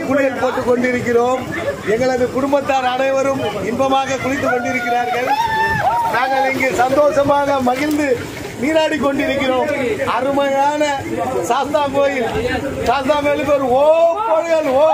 குளியல் போட்டுக் கொண்டிருக்கிறோம். எங்களது குடும்பத்தார் அனைவரும் இன்பமாக குளித்துக் கொண்டிருக்கிறார்கள். நாங்கள் இங்கு சந்தோஷமாக மகிழ்ந்து நீராடி கொண்டிருக்கிறோம். அருமையான சாஸ்தா கோயில். சாஸ்தா கோயிலுக்கு ஒரு ஓ கோயில் ஓ.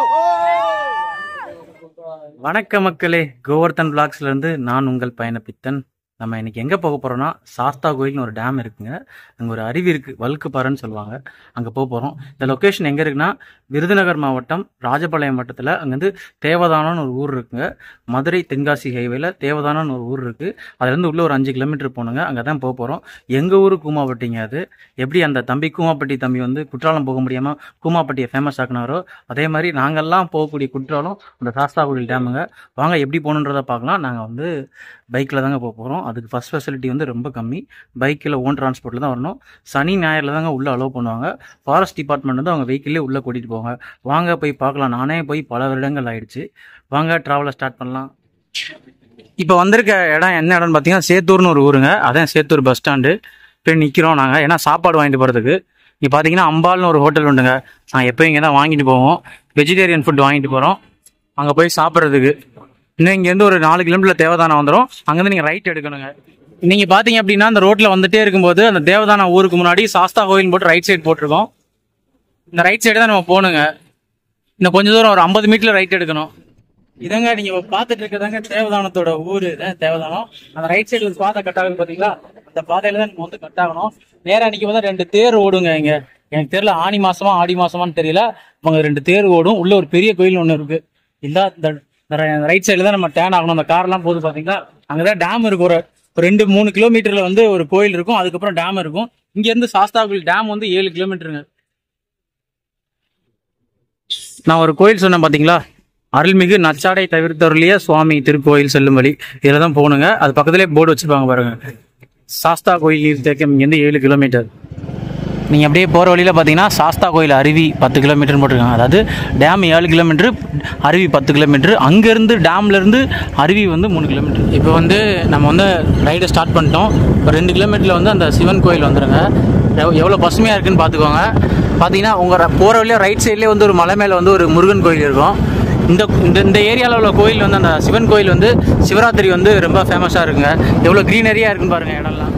வணக்க மக்களே, கோவர்தன் பிளாக்ஸ்ல இருந்து நான் உங்கள் பயணப்பித்தன். நம்ம இன்னைக்கு எங்கே போக போகிறோம்னா, சாஸ்தா கோயில்னு ஒரு டேம் இருக்குங்க. அங்கே ஒரு அருவி இருக்குது, வழுக்குப்பாறைன்னு சொல்லுவாங்க. அங்கே போக போகிறோம். இந்த லொக்கேஷன் எங்கே இருக்குன்னா, விருதுநகர் மாவட்டம் ராஜபாளையம் வட்டத்தில் அங்கேருந்து தேவதானம்னு ஒரு ஊர் இருக்குங்க. மதுரை தென்காசி ஹைவேல தேவதானம்னு ஒரு ஊர் இருக்குது. அதுலேருந்து உள்ள ஒரு 5 கிலோமீட்டர் போகணுங்க. அங்கே தான் போக போகிறோம். எங்கள் ஊர் கூமாப்பட்டிங்க. அது எப்படி அந்த தம்பி கூமாப்பட்டி தம்பி வந்து குற்றாலம் போக முடியாமல் கூமாப்பட்டியை ஃபேமஸ் ஆக்கினாரோ, அதே மாதிரி நாங்கள்லாம் போகக்கூடிய குற்றாலம் அந்த சாஸ்தா கோயில் டேமுங்க. வாங்க எப்படி போகணுன்றதை பார்க்கலாம். நாங்கள் வந்து பைக்கில் தாங்க போக போகிறோம். அதுக்கு ஃபஸ்ட் ஃபெசிலிட்டி வந்து ரொம்ப கம்மி. பைக்கில் ஓன் டிரான்ஸ்போர்ட்டில் தான் வரணும். சனி ஞாயிறில் தாங்க உள்ளே அலோவ் பண்ணுவாங்க. ஃபாரஸ்ட் டிபார்ட்மெண்ட் வந்து அவங்க வெஹிக்கிளே உள்ளே கூட்டிகிட்டு போவாங்க. வாங்க போய் பார்க்கலாம். நானே போய் பல வருடங்கள் ஆயிடுச்சு. வாங்க ட்ராவலை ஸ்டார்ட் பண்ணலாம். இப்போ வந்திருக்க இடம் என்ன இடம்னு பார்த்தீங்கன்னா, சேத்தூர்னு ஒரு ஊருங்க. அதான் சேத்தூர் பஸ் ஸ்டாண்டு. போய் நிற்கிறோம் நாங்கள். ஏன்னா சாப்பாடு வாங்கிட்டு போகிறதுக்கு. இங்கே பார்த்தீங்கன்னா அம்பால்னு ஒரு ஹோட்டல் உண்டுங்க. நான் எப்போயும் இங்கே தான் வாங்கிட்டு போவோம். வெஜிடேரியன் ஃபுட் வாங்கிட்டு போகிறோம் அங்கே போய் சாப்பிட்றதுக்கு. இன்னும் இங்கேருந்து ஒரு 4 கிலோமீட்டர் தேவதானம் வந்துடும். அங்கேருந்து நீங்கள் ரைட் எடுக்கணுங்க. நீங்கள் பார்த்தீங்க அப்படின்னா, அந்த ரோட்டில் வந்துட்டே இருக்கும்போது அந்த தேவதானம் ஊருக்கு முன்னாடி சாஸ்தா கோயில் போட்டு ரைட் சைடு போட்டிருக்கோம். இந்த ரைட் சைடு தான் நம்ம போகணுங்க. இன்னும் கொஞ்சம் தூரம் ஒரு 50 மீட்டர் ரைட் எடுக்கணும். இதங்க நீங்கள் பார்த்துட்டு இருக்கிறதாங்க தேவதானத்தோட ஊர். தேவதானம் அந்த ரைட் சைடு ஒரு பாதை கட் ஆகுது பார்த்தீங்களா, அந்த பாதையில தான் நம்ம வந்து கட் ஆகணும். நேராக நிற்கும் போது 2 தேர் ஓடுங்க. இங்கே எனக்கு தெரியல ஆனி மாசமா ஆடி மாசமான்னு தெரியல. அவங்க 2 தேர் ஓடும். உள்ள ஒரு பெரிய கோயில் ஒன்று இருக்கு. இந்த ரைட் சைடில் தான் நம்ம டேர்ன் ஆகணும். அந்த கார்லாம் போகுது பார்த்தீங்களா, அங்கே தான் டேம் இருக்கும். ஒரு 2-3 கிலோமீட்டரில் வந்து ஒரு கோயில் இருக்கும். அதுக்கப்புறம் டேம் இருக்கும். இங்கேருந்து சாஸ்தா கோயில் டேம் வந்து 7 கிலோமீட்டருங்க. நான் ஒரு கோயில் சொன்னேன் பார்த்தீங்களா, அருள்மிகு நச்சாடை தவிர்த்தருளிய சுவாமி திருக்கோயில் செல்லும் வழி. இதில் தான் போகணுங்க. அது பக்கத்துலேயே போர்டு வச்சுருப்பாங்க பாருங்க, சாஸ்தா கோயில் நீர்த்தேக்கம். இங்கேருந்து 7 கிலோமீட்டர். நீங்கள் அப்படியே போகிற வழியில் பார்த்தீங்கன்னா சாஸ்தா கோயில் அருவி 10 கிலோமீட்டர்னு போட்டிருக்காங்க. அதாவது டேம் 7 கிலோமீட்டர், அருவி 10 கிலோமீட்டர். அங்கேருந்து டேம்லேருந்து அருவி வந்து 3 கிலோமீட்டர். இப்போ வந்து நம்ம வந்து ரைடை ஸ்டார்ட் பண்ணிட்டோம். இப்போ 2 கிலோமீட்டரில் வந்து அந்த சிவன் கோயில் வந்துடுங்க. எவ்வளோ பசுமையாக இருக்குதுன்னு பார்த்துக்கோங்க. பார்த்தீங்கன்னா உங்கள் போகிற வழியில் ரைட் சைட்லேயே வந்து ஒரு மலை மேலே வந்து ஒரு முருகன் கோயில் இருக்கும். இந்த ஏரியாவில் உள்ள கோயில் வந்து அந்த சிவன் கோயில் வந்து சிவராத்திரி வந்து ரொம்ப ஃபேமஸாக இருக்குங்க. எவ்வளோ க்ரீனரியாக இருக்குன்னு பாருங்கள் இடம்லாம்.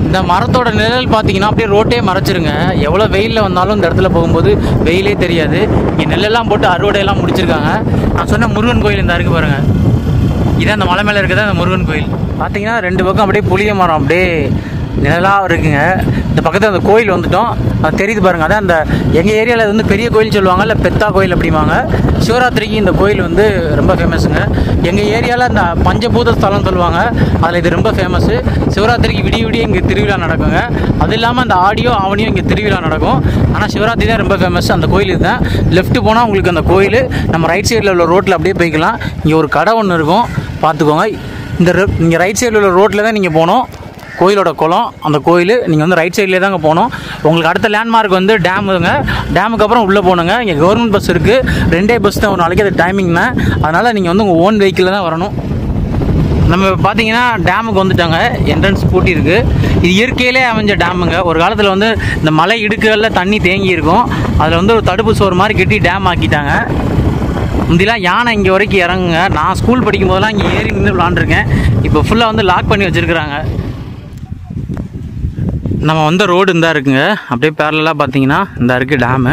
இந்த மரத்தோட நிழல் பார்த்தீங்கன்னா அப்படியே ரோட்டே மறைச்சிருங்க. எவ்வளோ வெயிலில் வந்தாலும் இந்த இடத்துல போகும்போது வெயிலே தெரியாது. இங்கே நெல்லெல்லாம் போட்டு அறுவடையெல்லாம் முடிச்சிருக்காங்க. நான் சொன்ன முருகன் கோயில் இந்த இருக்கு பாருங்கள். இதான் அந்த மலை மேலே இருக்குதா அந்த முருகன் கோயில். பார்த்தீங்கன்னா 2 பக்கம் அப்படியே புளிய மரம் அப்படியே நிழலாக இருக்குங்க. இந்த பக்கத்தில் அந்த கோயில் வந்துட்டோம். அது தெரியுது பாருங்கள். அதான் அந்த எங்கள் ஏரியாவில் வந்து பெரிய கோயில் சொல்லுவாங்க, இல்லை பெத்தா கோயில் அப்படிம்பாங்க. சிவராத்திரிக்கு இந்த கோயில் வந்து ரொம்ப ஃபேமஸுங்க. எங்கள் ஏரியாவில் இந்த பஞ்சபூத ஸ்தலம் சொல்லுவாங்க, அதில் இது ரொம்ப ஃபேமஸ்ஸு. சிவராத்திரிக்கு விடிய இங்கே திருவிழா நடக்குங்க. அது இல்லாமல் அந்த ஆவணியும் இங்கே திருவிழா நடக்கும். ஆனால் சிவராத்திரி தான் ரொம்ப ஃபேமஸ். அந்த கோயில் இதுதான். லெஃப்ட் போனால் உங்களுக்கு அந்த கோயில். நம்ம ரைட் சைடில் உள்ள ரோட்டில் அப்படியே போய்க்கலாம். இங்கே ஒரு கடை ஒன்று இருக்கும், பார்த்துக்கோங்க. இங்கே ரைட் சைடில் உள்ள ரோட்டில் தான் நீங்கள் போகணும். கோயிலோட குளம் அந்த கோயில். நீங்கள் வந்து ரைட் சைட்லேயே தாங்க போகணும். உங்களுக்கு அடுத்த லேண்ட்மார்க் வந்து டேமுங்க. டேமுக்கு அப்புறம் உள்ளே போகணுங்க. இங்கே கவர்மெண்ட் பஸ் இருக்குது. 2 பஸ் தான் ஒரு நாளைக்கு. அது டைமிங் தான். அதனால் நீங்கள் வந்து உங்கள் ஓன் வெஹிக்கிளில் தான் வரணும். நம்ம பார்த்தீங்கன்னா டேமுக்கு வந்துட்டாங்க. என்ட்ரன்ஸ் பூட்டி இருக்குது. இது இயற்கையிலே அமைஞ்ச டேமுங்க. ஒரு காலத்தில் வந்து இந்த மலை இடுக்குகளில் தண்ணி தேங்கி இருக்கும். அதில் வந்து ஒரு தடுப்பு சோறு மாதிரி கட்டி டேம் ஆக்கிட்டாங்க. முந்திலாம் யானை இங்கே வரைக்கும் இறங்குங்க. நான் ஸ்கூல் படிக்கும் போதெல்லாம் இங்கே ஏறி நின்று விளாண்டுருக்கேன். இப்போ ஃபுல்லாக வந்து லாக் பண்ணி வச்சுருக்குறாங்க. நம்ம வந்த ரோடு இந்த இருக்குங்க. அப்படியே பேரலாக பார்த்தீங்கன்னா இந்த இருக்குது டேமு.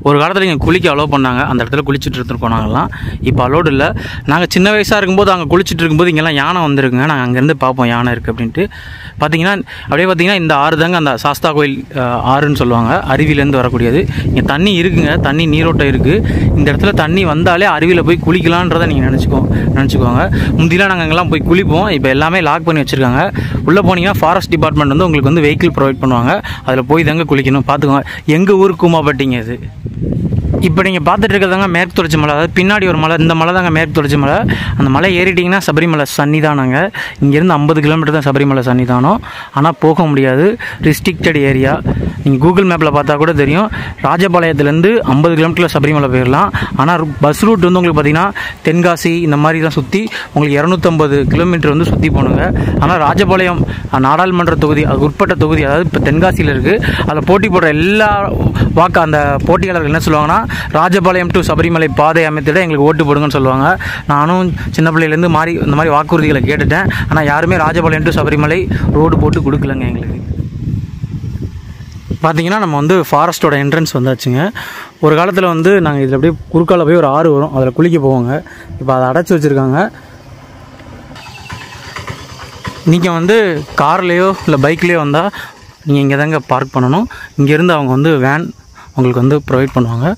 ஒரு காலத்தில் இங்கே குளிக்க அலோவ் பண்ணாங்க. அந்த இடத்துல குளிச்சுட்டு இருந்துருக்கோம் நாங்கள்லாம். இப்போ அலோடு இல்லை. நாங்கள் சின்ன வயசாக இருக்கும்போது அங்கே குளிச்சுட்டு இருக்கும்போது இங்கெல்லாம் யானை வந்துருக்குங்க. நாங்கள் அங்கேருந்து பார்ப்போம் யானை இருக்குது அப்படின்ட்டு. பார்த்தீங்கன்னா இந்த ஆறு தாங்க அந்த சாஸ்தா கோயில் ஆறுன்னு சொல்லுவாங்க. அருவியிலேருந்து வரக்கூடியது. இங்கே தண்ணி இருக்குங்க. தண்ணி நீரோட்டம் இருக்குது. இந்த இடத்துல தண்ணி வந்தாலே அருவியில் போய் குளிக்கலான்றதை நீங்கள் நினச்சிக்கோங்க. முந்திலாம் நாங்கள் அங்கெல்லாம் போய் குளிப்போம். இப்போ எல்லாமே லாக் பண்ணி வச்சுருக்காங்க. உள்ளே போனீங்கன்னா ஃபாரஸ்ட் டிபார்ட்மெண்ட் வந்து உங்களுக்கு வந்து வெஹிக்கிள் ப்ரொவைட் பண்ணுவாங்க. அதில் போய் தாங்க குளிக்கணும். பார்த்துக்கோங்க. எங்கள் ஊர் கூமாப்பட்டிங்க இது. இப்போ நீங்கள் பார்த்துட்டு இருக்கிறதாங்க மேற்கு தொடர்ச்சி மலை. அதாவது பின்னாடி ஒரு மலை. இந்த மலை தாங்க மேற்கு தொடர்ச்சி மலை. அந்த மலை ஏறிட்டிங்கன்னா சபரிமலை சன்னிதானங்க. இங்கேருந்து 50 கிலோமீட்டர் தான் சபரிமலை சன்னிதானம். ஆனால் போக முடியாது, ரிஸ்ட்ரிக்டட் ஏரியா. நீங்கள் கூகுள் மேப்பில் பார்த்தா கூட தெரியும். ராஜபாளையத்துலேருந்து 50 கிலோமீட்டரில் சபரிமலை போயிடலாம். ஆனால் பஸ் ரூட் வந்து உங்களுக்கு பார்த்தீங்கன்னா தென்காசி இந்த மாதிரி தான் சுற்றி உங்களுக்கு 250 கிலோமீட்டர் வந்து சுற்றி போகணுங்க. ஆனால் ராஜபாளையம் நாடாளுமன்ற தொகுதி, அது உட்பட்ட தொகுதி, அதாவது இப்போ தென்காசியில் இருக்குது. அதில் போட்டி போடுற எல்லா அந்த போட்டியாளர்கள் என்ன சொல்லுவாங்கன்னா, ராஜபாளையம் டு சபரிமலை பாதை அமைத்திட எங்களுக்கு ஓட்டு போடுங்கன்னு சொல்லுவாங்க. நானும் சின்ன பிள்ளையிலேருந்து இந்த மாதிரி வாக்குறுதிகளை கேட்டுட்டேன். ஆனால் யாருமே ராஜபாளையம் டு சபரிமலை ரோடு போட்டு கொடுக்கலங்க எங்களுக்கு. பார்த்தீங்கன்னா நம்ம வந்து ஃபாரஸ்ட்டோட என்ட்ரன்ஸ் வந்தாச்சுங்க. ஒரு காலத்தில் வந்து நாங்கள் இதில் அப்படியே குறுக்கால போய் ஒரு ஆறு வரும், அதில் குளிக்க போவோங்க. இப்போ அதை அடைச்சி வச்சுருக்காங்க. நீங்கள் வந்து கார்லேயோ இல்லை பைக்லேயோ வந்தால் நீங்கள் இங்கே தாங்க பார்க் பண்ணணும். இங்கேருந்து அவங்க வந்து வேன் உங்களுக்கு வந்து ப்ரொவைட் பண்ணுவாங்க.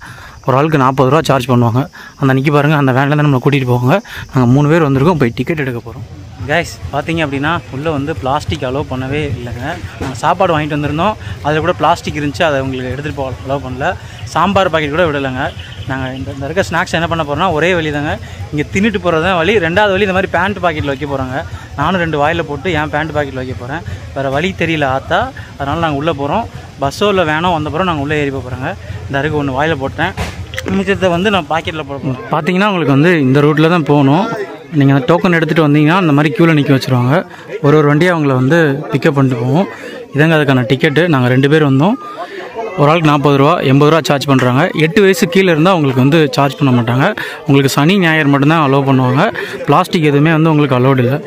ஒரு ஆளுக்கு 40 ரூபா சார்ஜ் பண்ணுவாங்க. அந்த நிற்கி பாருங்கள், அந்த வேனில் தான் நம்மளை கூட்டிகிட்டு போவாங்க. நாங்கள் 3 பேர் வந்திருக்கோம், போய் டிக்கெட் எடுக்க போகிறோம். கைஸ் பார்த்தீங்க அப்படின்னா உள்ளே வந்து பிளாஸ்டிக் அலோவ் பண்ணவே இல்லைங்க. நாங்கள் சாப்பாடு வாங்கிட்டு வந்திருந்தோம், அதில் கூட பிளாஸ்டிக் இருந்துச்சு, அதை உங்களுக்கு எடுத்துகிட்டு போக அலோவ் பண்ணல. சாம்பார் பாக்கெட் கூட விடலைங்க. நாங்கள் இந்த இருக்க ஸ்நாக்ஸ் என்ன பண்ண போகிறோம்னா ஒரே வழி தாங்க, இங்கே தின்னுட்டு போகிறது தான் வழி. 2வது வழி இந்த மாதிரி பேண்ட் பாக்கெட்டில் வைக்க போகிறாங்க. நானும் 2 வாயில் போட்டு என் பேண்ட் பாக்கெட்டில் வைக்க போகிறேன். வேறு வழி தெரியல ஆத்தா, அதனால் நாங்கள் உள்ளே போகிறோம். பஸ்ஸோ இல்லை வேனோ வந்த பிறகு நாங்கள் உள்ளே ஏறி போகிறாங்க. இந்த அருக்கு ஒன்று வாயில் போட்டேன், மிச்சத்தை வந்து நான் பாக்கெட்டில் போட போகிறேன். பார்த்தீங்கன்னா உங்களுக்கு வந்து இந்த ரூட்டில் தான் போகணும். நீங்கள் அந்த டோக்கன் எடுத்துகிட்டு வந்தீங்கன்னா அந்த மாதிரி க்யூவில் நிற்க வச்சுருவாங்க. ஒரு வண்டியை அவங்கள வந்து பிக்கப் பண்ணிட்டு போவோம். இதாங்க அதுக்கான டிக்கெட்டு. நாங்கள் 2 பேர் வந்தோம். ஒரு ஆளுக்கு 40 ரூபா, 80 ரூபா சார்ஜ் பண்ணுறாங்க. 8 வயசு கீழே இருந்தால் உங்களுக்கு வந்து சார்ஜ் பண்ண மாட்டாங்க. உங்களுக்கு சனி ஞாயிறு மட்டும்தான் அலோவ் பண்ணுவாங்க. பிளாஸ்டிக் எதுவுமே வந்து உங்களுக்கு அலோடு இல்லை.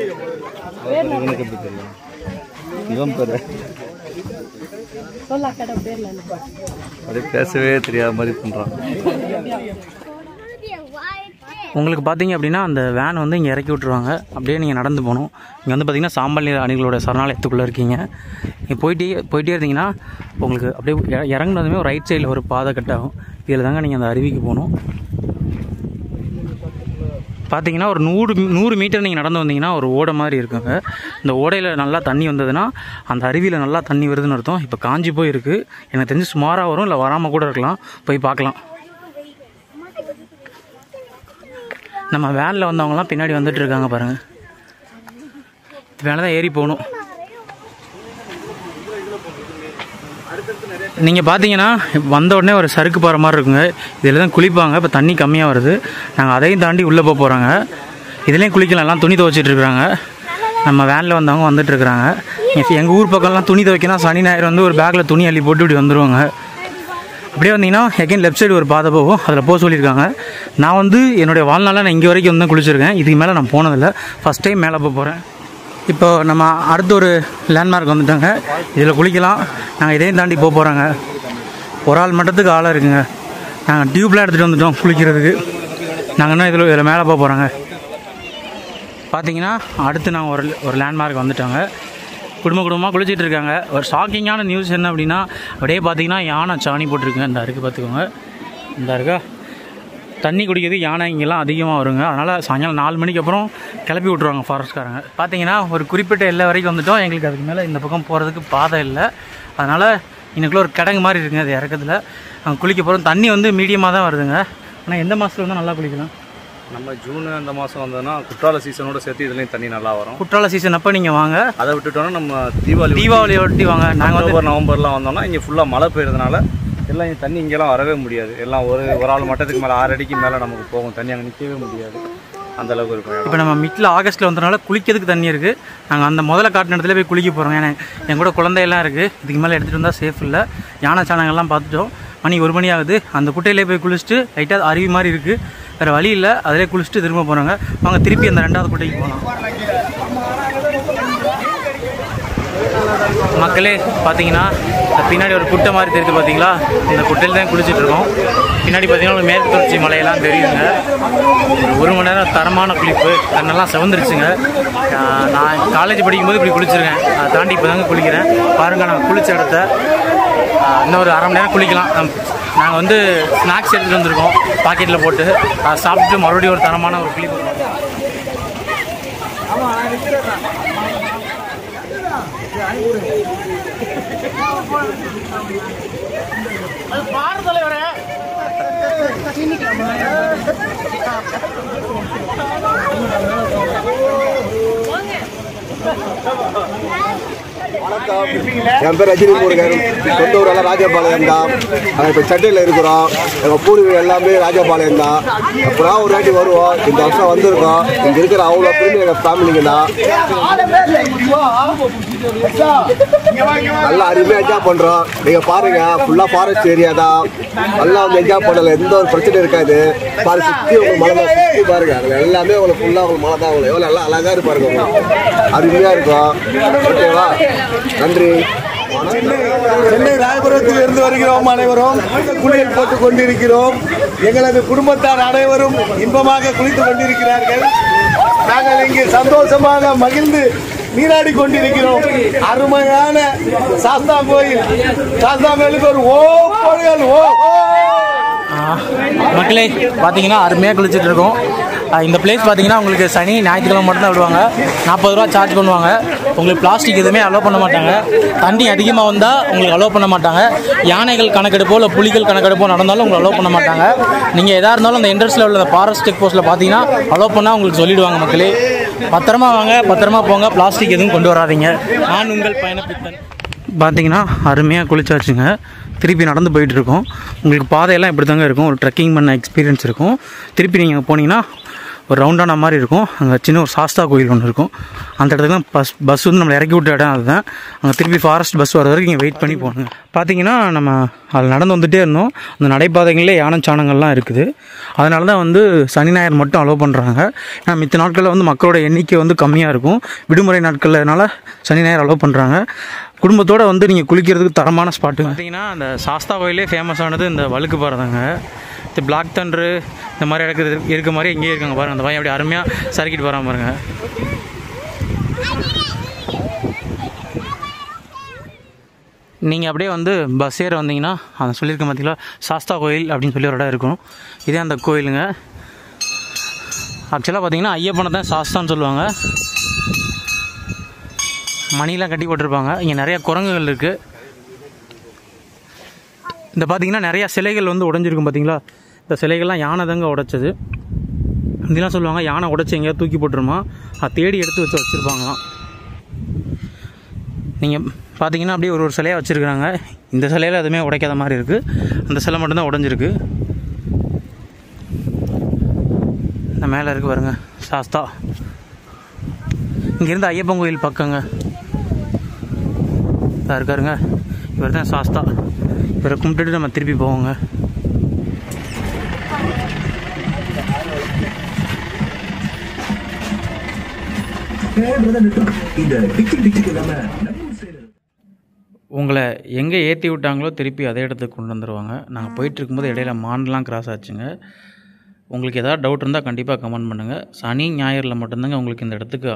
பேசவே தெரியாத மாதிரி பண்ணுறாங்க. உங்களுக்கு பார்த்தீங்க அப்படின்னா அந்த வேன் வந்து இங்கே இறக்கி விட்ருவாங்க. அப்படியே நீங்கள் நடந்து போகணும். இங்கே வந்து பார்த்தீங்கன்னா சாம்பல் நீர் அணிகளோட சரணாலயத்துக்குள்ளே இருக்கீங்க. நீங்கள் போயிட்டே இருந்தீங்கன்னா உங்களுக்கு அப்படியே இறங்குனதுமே ஒரு ரைட் சைடில் ஒரு பாதை கட் ஆகும். இதில் தாங்க நீங்கள் அந்த அருவிக்கு போகணும். பார்த்தீங்கன்னா ஒரு 100 மீட்டர் நீங்கள் நடந்து வந்தீங்கன்னா ஒரு ஓடை மாதிரி இருக்குங்க. இந்த ஓடையில் நல்லா தண்ணி வந்ததுன்னா அந்த அருவியில் நல்லா தண்ணி வருதுன்னு அர்த்தம். இப்போ காஞ்சி போய் இருக்குது. எனக்கு தெரிஞ்சு சுமாராக வரும், இல்லை வராமல் கூட இருக்கலாம். போய் பார்க்கலாம். நம்ம வேனில் வந்தவங்கலாம் பின்னாடி வந்துட்டு இருக்காங்க பாருங்கள். வேலை தான் ஏறி போகணும். நீங்கள் பார்த்தீங்கன்னா வந்த உடனே ஒரு சறுக்கு பாறை மாதிரி இருக்குங்க. இதில் தான் குளிப்பாங்க. இப்போ தண்ணி கம்மியாக வருது. நாங்கள் அதையும் தாண்டி உள்ளே போக போகிறாங்க. இதுலேயும் குளிக்கலாம். எல்லாம் துணி துவைச்சிட்டு இருக்கிறாங்க. நம்ம வேனில் வந்தவங்க வந்துட்டுருக்குறாங்க. எங்கள் ஊர் பக்கம்லாம் துணி துவைக்கணும், சனி ஞாயிறு வந்து ஒரு பேக்கில் துணி அள்ளி போட்டு இப்படி வந்துடுவாங்க. அப்படியே வந்தீங்கன்னா எகைன் லெஃப்ட் சைடு ஒரு பாதை போகும், அதில் போக சொல்லியிருக்காங்க. நான் வந்து என்னுடைய வாழ்நாளில் நான் இங்கே வரைக்கும் வந்து குளிச்சிருக்கேன். இதுக்கு மேலே நான் போனதில்லை, ஃபஸ்ட் டைம் மேலே போகிறேன். இப்போ நம்ம அடுத்த ஒரு லேண்ட்மார்க் வந்துட்டோங்க. இதில் குளிக்கலாம். நாங்கள் இதையும் தாண்டி போக போகிறோங்க. ஒரு ஆள் மட்டத்துக்கு ஆளாக இருக்குங்க. நாங்கள் டியூப்லாம் எடுத்துகிட்டு வந்துட்டோம் குளிக்கிறதுக்கு. நாங்கள் இன்னும் இதில் மேலே போக போகிறோங்க. பார்த்தீங்கன்னா அடுத்து நாங்கள் ஒரு லேண்ட்மார்க் வந்துட்டோங்க. குடும்பமாக குளிச்சிட்டு இருக்காங்க. ஒரு ஷாக்கிங்கான நியூஸ் என்ன அப்படின்னா, அப்படியே பார்த்தீங்கன்னா யானை சாணி போட்டிருக்குங்க. இந்த அருக்கு பார்த்துக்கோங்க. இந்த அருக்கா தண்ணி குடிக்கிறது யானை இங்கெல்லாம் அதிகமாக வருங்க. அதனால் சாயங்காலம் 4 மணிக்கு அப்புறம் கிளப்பி விட்ருவாங்க ஃபாரஸ்ட்காரங்க. பார்த்தீங்கன்னா ஒரு குறிப்பிட்ட எல்லை வரைக்கும் வந்துவிட்டோம். எங்களுக்கு அதுக்கு மேலே இந்த பக்கம் போகிறதுக்கு பாதை இல்லை. அதனால் இன்னைக்குள்ள ஒரு கிடங்கு மாதிரி இருக்குங்க. அது இறக்கத்தில் நாங்கள் குளிக்க போகிறோம். தண்ணி வந்து மீடியமாக தான் வருதுங்க. ஆனால் எந்த மாதத்தில் வந்து நல்லா குளிக்கலாம்? நம்ம ஜூன் அந்த மாதம் வந்ததுன்னா குற்றால சீசனோட சேர்த்து இதுலேயும் தண்ணி நல்லா வரும். குற்றால சீசன் அப்போ நீங்கள் வாங்க. அதை விட்டுட்டோன்னா நம்ம தீபாவளி ஒட்டி வாங்க. நாங்கள் அக்டோபர் நவம்பர்லாம் வந்தோம்னா இங்கே ஃபுல்லாக மழை பெய்யறதுனால எல்லாம் இங்கே தண்ணி இங்கெல்லாம் வரவே முடியாது. எல்லாம் ஒரு ஆள் மட்டத்துக்கு மேலே 6 அடிக்கு மேலே நமக்கு போகும் தண்ணி. அங்கே நிற்கவே முடியாது, அந்தளவுக்கு இருக்கும். இப்போ நம்ம மிட்டில் ஆகஸ்ட்டில் வந்ததுனால குளிக்கிறதுக்கு தண்ணி இருக்குது. நாங்கள் அந்த முதல்ல காட்டின இடத்துல போய் குளிக்க போகிறோம். ஏன்னா என் கூட குழந்தையெல்லாம் இருக்குது. இதுக்கு மேலே எடுத்துகிட்டு வந்தால் சேஃப் இல்லை. யானை சாணங்கள்லாம் பார்த்துட்டோம். மணி 1 மணி ஆகுது. அந்த குட்டையிலே போய் குளிச்சுட்டு லைட்டாக அருவி மாதிரி இருக்குது, வேறு வழி இல்லை. அதிலே குளிச்சுட்டு திரும்ப போகிறாங்க. வாங்க திருப்பி அந்த 2வது குட்டைக்கு போகலாம். மக்களே பார்த்தீங்கன்னா பின்னாடி ஒரு குட்டை மாதிரி தெரியுது பார்த்தீங்களா? இந்த குட்டையில் தான் குளிச்சுட்ருக்கோம். பின்னாடி பார்த்தீங்கன்னா மேற்கு தொடர்ச்சி மலையெல்லாம் தெரியுங்க. ஒரு மணி நேரம் தரமான குளிப்பு. கண்ணெல்லாம் செவந்துருச்சுங்க. நான் காலேஜ் படிக்கும்போது இப்படி குளிச்சிருக்கேன். அதை தாண்டி இப்போ தாங்க குளிக்கிறேன். பாருங்கள், நாங்கள் குளித்த இடத்த இன்னும் ஒரு 1/2 மணி நேரம் குளிக்கலாம். நாங்கள் வந்து ஸ்நாக்ஸ் எடுத்துகிட்டு வந்திருக்கோம் பாக்கெட்டில் போட்டு. அதை சாப்பிட்டு மறுபடியும் ஒரு தரமான ஒரு குளிப்பு. வணக்கம். வணக்கம். என் பேர் ரஜினி முருகன். சொந்த ஊரெல்லாம் ராஜபாளையம் தான். நாங்கள் இப்போ சென்னையில் இருக்கிறோம். எங்கள் பூர்வீகம் எல்லாமே ராஜபாளையம் தான். அப்புறம் ஒரு வாட்டி வருவோம். இந்த வருஷம் வந்திருக்கோம். இங்கே இருக்கிற அவ்வளோ பேரும் எங்கள் ஃபேமிலிங்க தான். நல்லா அருமையாக என்ஜாய் பண்ணுறோம். நீங்கள் பாருங்க, ஃபுல்லாக ஃபாரஸ்ட் ஏரியா தான். நல்லா வந்து என்ஜாய் பண்ணல, எந்த ஒரு பிரச்சனை இருக்காது. பாரு சுற்றி உங்களுக்கு மழை தான், சுற்றி பாருங்க. அதில் எல்லாமே உங்களுக்கு ஃபுல்லாக உங்களுக்கு மழை தான். உங்களுக்கு எவ்வளோ நல்லா அழகாக இருப்பாருங்க, உங்களுக்கு அருமையாக இருக்கும். ஓகேவா, நன்றி. சென்னை ராயபுரத்தில் இருந்து வருகிறோம். அனைவரும் குளியல் போட்டுக் கொண்டிருக்கிறோம். எங்களது குடும்பத்தார் அனைவரும் இன்பமாக குளித்துக் கொண்டிருக்கிறார்கள். நாங்கள் இங்கே சந்தோஷமாக மகிழ்ந்து நீராடி கொண்டிருக்கிறோம். அருமையான சாஸ்தா கோயில். சாஸ்தா கோயிலுக்கு ஒரு ஓ போடுங்கள். ஓ மக்களே பார்த்தீங்கன்னா அருமையாக குளிச்சுட்டு இருக்கோம். இந்த பிளேஸ் பார்த்தீங்கன்னா உங்களுக்கு சனி ஞாயிற்றுக்கிழமை மட்டும் தான் விடுவாங்க. 40 ரூபா சார்ஜ் பண்ணுவாங்க. உங்களுக்கு பிளாஸ்டிக் எதுவுமே அலோவ் பண்ண மாட்டாங்க. தண்ணி அதிகமாக வந்தால் உங்களுக்கு அலோவ் பண்ண மாட்டாங்க. யானைகள் கணக்கெடுப்போ இல்லை புலிகள் கணக்கெடுப்போ நடந்தாலும் உங்களுக்கு அலோவ் பண்ண மாட்டாங்க. நீங்கள் எதாக இருந்தாலும் அந்த என்ட்ரன்ஸில் உள்ள ஃபாரஸ்ட் செக் போஸ்ட்டில் பார்த்தீங்கன்னா அலோவ் பண்ணால் உங்களுக்கு சொல்லிவிடுவாங்க. மக்களே பத்திரமா வாங்க, பத்திரமா போங்க, பிளாஸ்டிக் எதுவும் கொண்டு வராதீங்க. நான் உங்கள் பயணப்பித்தன். பார்த்தீங்கன்னா அருமையாக குளிச்சாச்சுங்க. திருப்பி நடந்து போயிட்டுருக்கோம். உங்களுக்கு பாதையெல்லாம் இப்படி தாங்க இருக்கும். ஒரு ட்ரெக்கிங் பண்ண எக்ஸ்பீரியன்ஸ் இருக்கும். திருப்பி நீங்கள் போனீங்கன்னா ஒரு ரவுண்டான மாதிரி இருக்கும். அங்கே சின்ன ஒரு சாஸ்தா கோயில் ஒன்று இருக்கும். அந்த இடத்துக்கு தான் பஸ் வந்து நம்மளை இறக்கி விட்ட இடம் அதுதான். அங்கே திருப்பி ஃபாரஸ்ட் பஸ் வர வரைக்கும் இங்கே வெயிட் பண்ணி போகணுங்க. பார்த்தீங்கன்னா நம்ம அதில் நடந்து வந்துகிட்டே இருந்தோம். அந்த நடைபாதைகளிலே யானைச்சாணங்கள்லாம் இருக்குது. அதனால தான் வந்து சனி ஞாயிறு மட்டும் அலோவ் பண்ணுறாங்க. ஏன்னா மித்த நாட்களில் வந்து மக்களோட எண்ணிக்கை வந்து கம்மியாக இருக்கும். விடுமுறை நாட்கள்னால சனி ஞாயிறு அலோவ் பண்ணுறாங்க. குடும்பத்தோடு வந்து நீங்கள் குளிக்கிறதுக்கு தரமான ஸ்பாட்டு. பார்த்தீங்கன்னா அந்த சாஸ்தா கோயிலே ஃபேமஸானது இந்த வழுக்கு பாறை தாங்க. இந்த பிளாக் தண்டரு இந்த மாதிரி இருக்க மாதிரி எங்கேயே இருக்காங்க பாருங்கள். அந்த பையன் அப்படி அருமையாக சறுக்கிட்டு போகிறான் பாருங்க. நீங்கள் அப்படியே வந்து பஸ் ஏற வந்தீங்கன்னா அதை சொல்லியிருக்க பார்த்தீங்களா சாஸ்தா கோயில் அப்படின்னு சொல்லி ஒரு இடம் இருக்கும். இதே அந்த கோயிலுங்க. ஆக்சுவலாக பார்த்தீங்கன்னா ஐயப்பனை தான் சாஸ்தான்னு சொல்லுவாங்க. மணிலாம் கட்டி போட்டிருப்பாங்க. இங்கே நிறையா குரங்குகள் இருக்குது. இந்த பார்த்தீங்கன்னா நிறையா சிலைகள் வந்து உடைஞ்சிருக்கும். பார்த்தீங்களா இந்த சிலைகள்லாம் யானை தாங்க உடைச்சது. இதெல்லாம் சொல்லுவாங்க யானை உடைச்சி எங்கேயாவது தூக்கி போட்டுருமா, அதை தேடி எடுத்து வச்சுருப்பாங்களாம். நீங்கள் பார்த்தீங்கன்னா அப்படியே ஒரு சிலையாக வச்சுருக்குறாங்க. இந்த சிலையில் எதுவுமே உடைக்காத மாதிரி இருக்குது. அந்த சிலை மட்டும்தான் உடைஞ்சிருக்கு. இந்த மேலே இருக்குது பாருங்க சாஸ்தா. இங்கேருந்து ஐயப்பன் கோயில் பக்கங்க இருக்காருங்க. இவர் தான் சாஸ்தா. இவரை கும்பிட்டுட்டு நம்ம திருப்பி போவோங்க. உங்களை எங்கே ஏற்றி விட்டாங்களோ திருப்பி அதே இடத்துக்கு கொண்டு வந்துடுவாங்க. நாங்கள் போயிட்டு இருக்கும்போது இடையில மான்லாம் கிராஸ் ஆச்சுங்க. உங்களுக்கு ஏதாவது டவுட் இருந்தால் கண்டிப்பாக கமெண்ட் பண்ணுங்கள். சனி ஞாயிறில் மட்டும்தாங்க உங்களுக்கு இந்த இடத்துக்கு